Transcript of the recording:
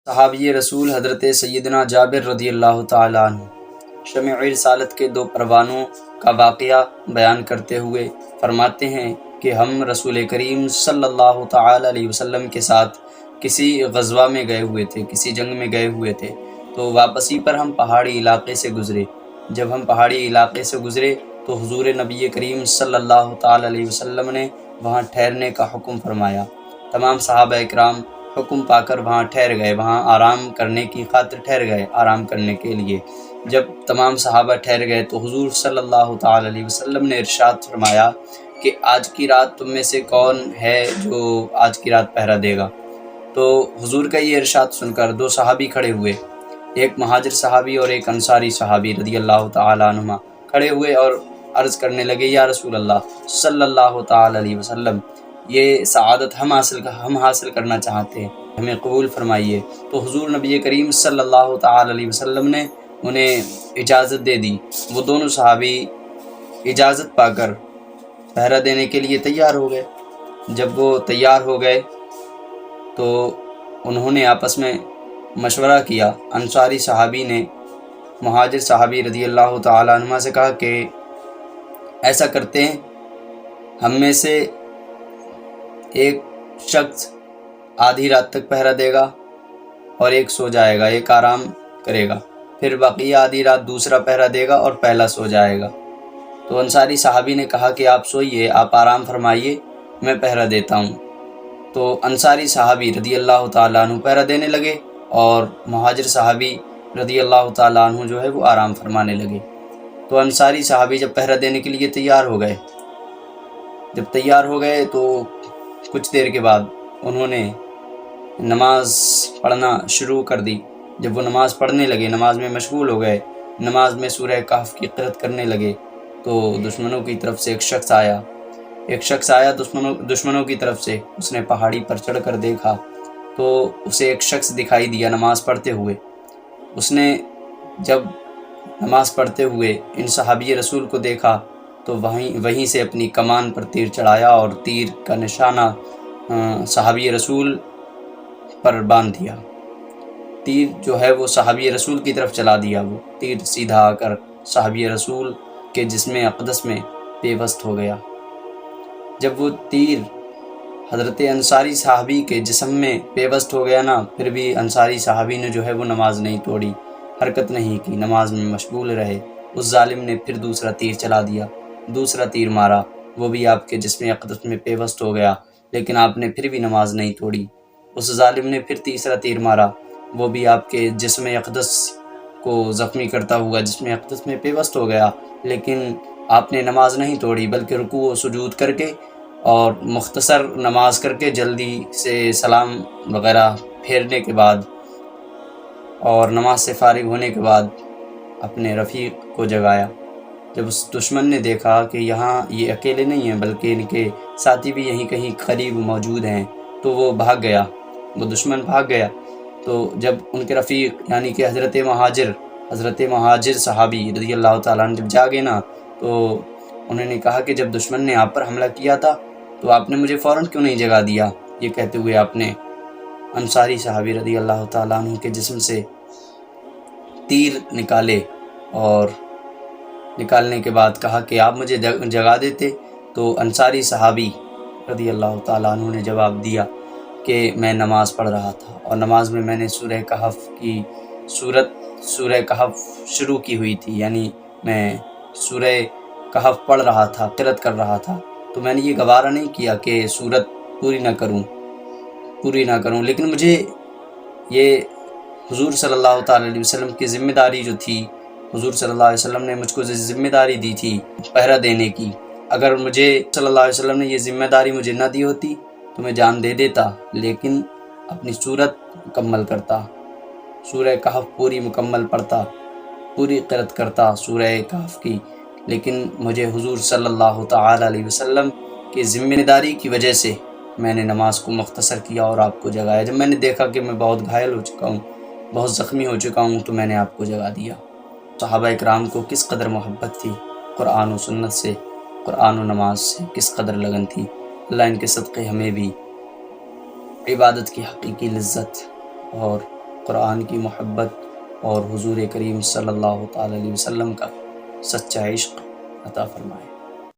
صحابی رسول حضرت سیدنا جابر رضی اللہ تعالیٰ عنہ شمع رسالت کے دو پروانوں کا واقعہ بیان کرتے ہوئے فرماتے ہیں کہ ہم رسول کریم صلی اللہ تعالیٰ علیہ وسلم کے ساتھ کسی غزوہ میں گئے ہوئے تھے، کسی جنگ میں گئے ہوئے تھے، تو واپسی پر ہم پہاڑی علاقے سے گزرے۔ جب ہم پہاڑی علاقے سے گزرے تو حضور نبی کریم صلی اللہ تعالیٰ علیہ وسلم نے وہاں ٹھہرنے کا حکم فرمایا۔ تمام صحابہ اکرام حکم پا کر وہاں ٹھہر گئے، وہاں آرام کرنے کی خاطر ٹھہر گئے، آرام کرنے کے لیے۔ جب تمام صحابہ ٹھہر گئے تو حضور صلی اللہ تعالیٰ علیہ وسلم نے ارشاد فرمایا کہ آج کی رات تم میں سے کون ہے جو آج کی رات پہرا دے گا؟ تو حضور کا یہ ارشاد سن کر دو صحابی کھڑے ہوئے، ایک مہاجر صحابی اور ایک انصاری صحابی رضی اللہ تعالیٰ عنہما کھڑے ہوئے اور عرض کرنے لگے، یا رسول اللہ صلی اللہ تعالیٰ علیہ وسلم، یہ سعادت ہم حاصل کرنا چاہتے ہیں، ہمیں قبول فرمائیے۔ تو حضور نبی کریم صلی اللہ تعالیٰ علیہ وسلم نے انہیں اجازت دے دی۔ وہ دونوں صحابی اجازت پا کر پہرا دینے کے لیے تیار ہو گئے۔ جب وہ تیار ہو گئے تو انہوں نے آپس میں مشورہ کیا۔ انصاری صحابی نے مہاجر صحابی رضی اللہ تعالیٰ عنہ سے کہا کہ ایسا کرتے ہیں، ہم میں سے ایک شخص آدھی رات تک پہرا دے گا اور ایک سو جائے گا، ایک آرام کرے گا، پھر بقیہ آدھی رات دوسرا پہرا دے گا اور پہلا سو جائے گا۔ تو انصاری صحابی نے کہا کہ آپ سوئیے، آپ آرام فرمائیے، میں پہرا دیتا ہوں۔ تو انصاری صحابی رضی اللہ تعالیٰ عنہ پہرا دینے لگے اور مہاجر صحابی رضی اللہ تعالیٰ عنہ جو ہے وہ آرام فرمانے لگے۔ تو انصاری صحابی جب پہرا دینے کے لیے تیار ہو گئے تو کچھ دیر کے بعد انہوں نے نماز پڑھنا شروع کر دی۔ جب وہ نماز پڑھنے لگے، نماز میں مشغول ہو گئے، نماز میں سورہ کہف کی قرأت کرنے لگے، تو دشمنوں کی طرف سے ایک شخص آیا دشمنوں کی طرف سے۔ اس نے پہاڑی پر چڑھ کر دیکھا تو اسے ایک شخص دکھائی دیا نماز پڑھتے ہوئے۔ اس نے جب نماز پڑھتے ہوئے ان صحابی رسول کو دیکھا تو وہیں سے اپنی کمان پر تیر چڑھایا اور تیر کا نشانہ صحابی رسول پر باندھ دیا۔ تیر جو ہے وہ صحابی رسول کی طرف چلا دیا۔ وہ تیر سیدھا آ کر صحابی رسول کے جسم اقدس میں پیوست ہو گیا۔ جب وہ تیر حضرت انصاری صحابی کے جسم میں پیوست ہو گیا نا، پھر بھی انصاری صحابی نے جو ہے وہ نماز نہیں توڑی، حرکت نہیں کی، نماز میں مشغول رہے۔ اس ظالم نے پھر دوسرا تیر چلا دیا، دوسرا تیر مارا، وہ بھی آپ کے جسم اقدس میں پیوست ہو گیا، لیکن آپ نے پھر بھی نماز نہیں توڑی۔ اس ظالم نے پھر تیسرا تیر مارا، وہ بھی آپ کے جسم اقدس کو زخمی کرتا ہوا جسم اقدس میں پیوست ہو گیا، لیکن آپ نے نماز نہیں توڑی، بلکہ رکوع و سجود کر کے اور مختصر نماز کر کے جلدی سے سلام وغیرہ پھیرنے کے بعد اور نماز سے فارغ ہونے کے بعد اپنے رفیق کو جگایا۔ جب اس دشمن نے دیکھا کہ یہاں یہ اکیلے نہیں ہیں بلکہ ان کے ساتھی بھی یہیں کہیں قریب موجود ہیں، تو وہ دشمن بھاگ گیا۔ تو جب ان کے رفیق یعنی کہ حضرت مہاجر صحابی رضی اللہ تعالیٰ عنہ جب جاگے نا، تو انہوں نے کہا کہ جب دشمن نے آپ پر حملہ کیا تھا تو آپ نے مجھے فوراً کیوں نہیں جگا دیا؟ یہ کہتے ہوئے آپ نے انصاری صحابی رضی اللہ تعالیٰ عنہ کے جسم سے تیر نکالے اور نکالنے کے بعد کہا کہ آپ مجھے جگا دیتے۔ تو انصاری صحابی رضی اللہ تعالیٰ عنہ نے جواب دیا کہ میں نماز پڑھ رہا تھا اور نماز میں میں نے سورہ کہف شروع کی ہوئی تھی، یعنی میں سورہ کہف پڑھ رہا تھا، قرأت کر رہا تھا، تو میں نے یہ گوارا نہیں کیا کہ سورت پوری نہ کروں، لیکن مجھے یہ حضور صلی اللہ تعالیٰ علیہ وسلم کی ذمہ داری جو تھی، حضور صلی اللہ علیہ وسلم نے مجھ کو ذمہ داری دی تھی پہرا دینے کی، اگر مجھے صلی اللہ علیہ وسلم نے یہ ذمہ داری مجھے نہ دی ہوتی تو میں جان دے دیتا، لیکن اپنی سورت مکمل کرتا، سورہ کہف پوری مکمل پڑھتا، پوری قرأت کرتا سورہ کہف کی، لیکن مجھے حضور صلی اللہ تعالیٰ علیہ وسلم کی ذمہ داری کی وجہ سے میں نے نماز کو مختصر کیا اور آپ کو جگایا۔ جب میں نے دیکھا کہ میں بہت گھائل ہو چکا ہوں، بہت زخمی ہو چکا ہوں، تو میں نے آپ کو جگا دیا۔ صحابہ اکرام کو کس قدر محبت تھی قرآن و سنت سے، قرآن و نماز سے کس قدر لگن تھی۔ اللہ ان کے صدقے ہمیں بھی عبادت کی حقیقی لذت اور قرآن کی محبت اور حضور کریم صلی اللہ تعالی علیہ وسلم کا سچا عشق عطا فرمائے۔